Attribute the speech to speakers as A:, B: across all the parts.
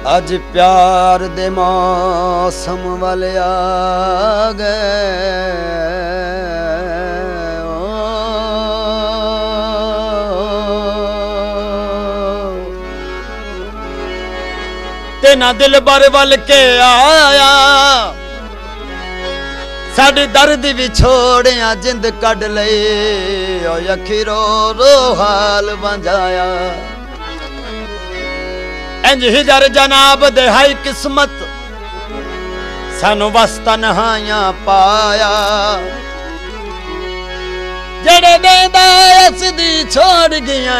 A: अज प्यार दे मौसम वाले आ गए ते ना दिल बर वल के आया साड़ी दर्द भी छोड़िया जिंद कढ़ ले अखीरो रो हाल बंजाया इंज हिजर जनाब दे हाई किस्मत सानू वस्ता नहाया पाया जेड़े देंदा असदी छोड़ गया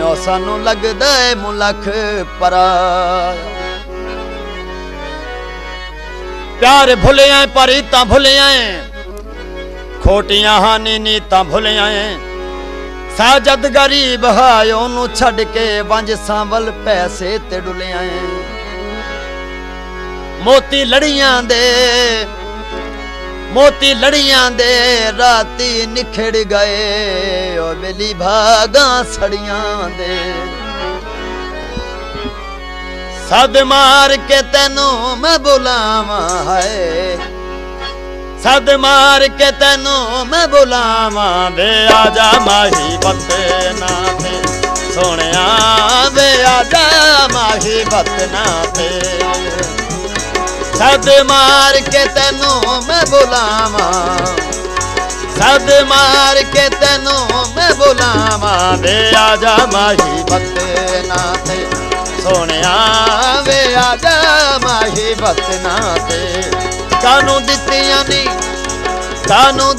A: और सानू लगदा है मुलख पराया प्यार भुलिया पर रीतां भुलिया खोटियां हानी नीतां भुलिया साजद गरीब हाय ओनू छड़ के वंज सांवल पैसे ते डुलिया मोती लड़ियां दे राती निखड़ गए ओ बेली भागा सड़ियां दे सद मार के तेनू मैं बुलावा है सद मार के तेनू मैं बुलावा वे आजा माही बतना थे सोनिया वे आजा माही बतना थे सद मार के तेनू मैं बुलावा सद मार के तेनू मैं बुलावा वे आजा माही बतना थे सोनिया वे आजा माही बतना थे कानू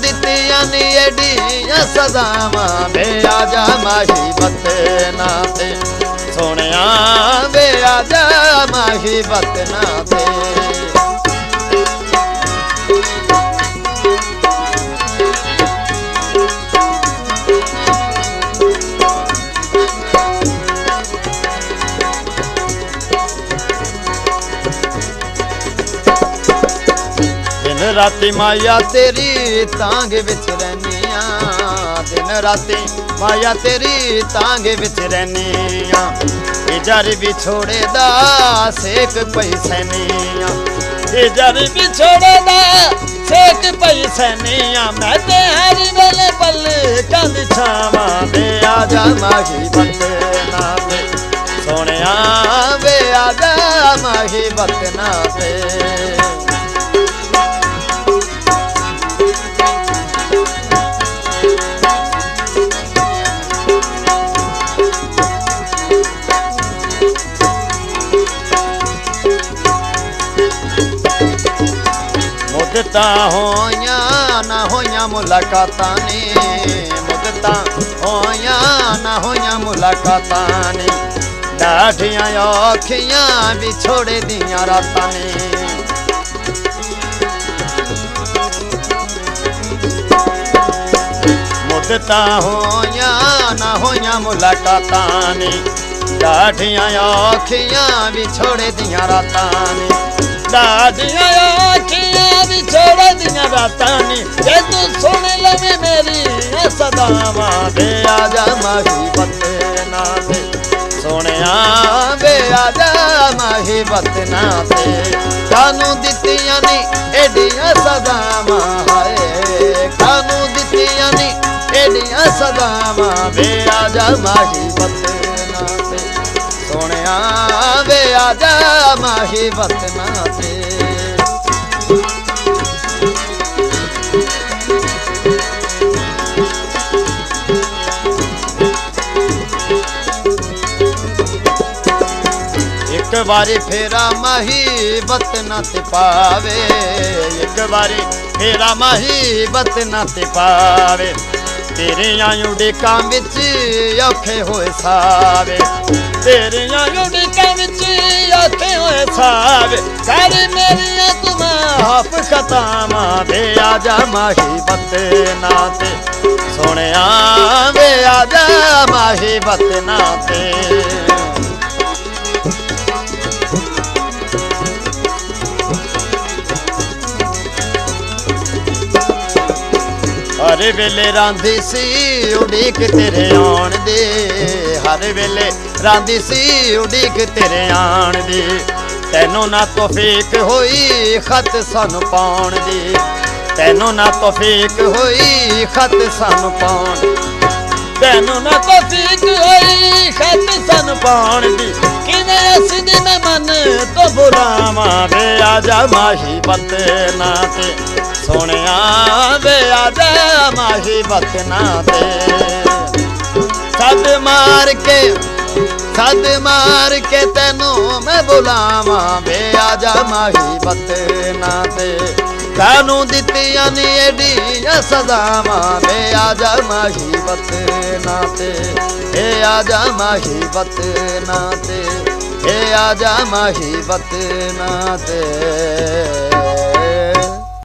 A: दित्तियां नी एडियां सदावां वे आजा माही बतना थे सोनिया वे आजा माही बतना थे राती माया तेरी तांग विच रहनिया दिन राती माया तेरी तांग विच रहनिया इजर भी छोड़े दा सेक पई सैनिया इजर भी छोड़े दा सेक पई सैनिया मैं ते हर वेले पल कंद छावा वे आजा माही बतना थे सोनिया वे आजा माही बतना थे मुद्दता होया ना होया मुलाकातां ने मुद्दता होया ना होया मुलाकातां ने डाढ़ियां औखियां भी छोड़े दियां रातां ने मुद्दता होया ना होया मुलाकातां ने डाढ़ियां औखियां भी छोड़े दियां रातां ने डाढ़ियां औखियां भी छोड़े दियां रातां ने जे तू सुन लवे मेरी सदावां वे आजा माही बतना थे सोनिया वे आजा माही बतना थे कानू दित्तियां नी एडियां सदावां हाय कानू दित्तियां नी एडियां सदावां वे आजा माही बतना थे सोनिया वे आजा माही बतना थे एक बारी फेरा माही बतना ते पावे एक बारी फेरा माही बतना ते पावे तेरियां उड़ीकां विच औखे होए सावे तेरियां उड़ीकां विच औखे होए सावे कर मेरियां तू माफ खतावां वे आजा माही बतना ते सोनिया वे आजा माही बतना ते हर वेले रांधी सी उड़ीक तेरे आउण दे हर हर वेले रांदी सी उड़ीक तेरे आण दी तैनू ना तौफीक होई खत सानू पाउण दी तैनू ना तौफीक होई खत सानू पाउण तैनू ना तौफीक होई खत सानू पाउण दी किवें इस दिन मन तो बुलावां वे आजा माही बतना ते सोहणिया वे आजा माही बतना ते सद मार के तैनू मैं बुलावां वे आजा माही बतना ते तैनू दित्तियां नी एडियां सज़ावां वे आजा माही बतना ते ए आजा माही बतना ते ए आजा माही बतना ते।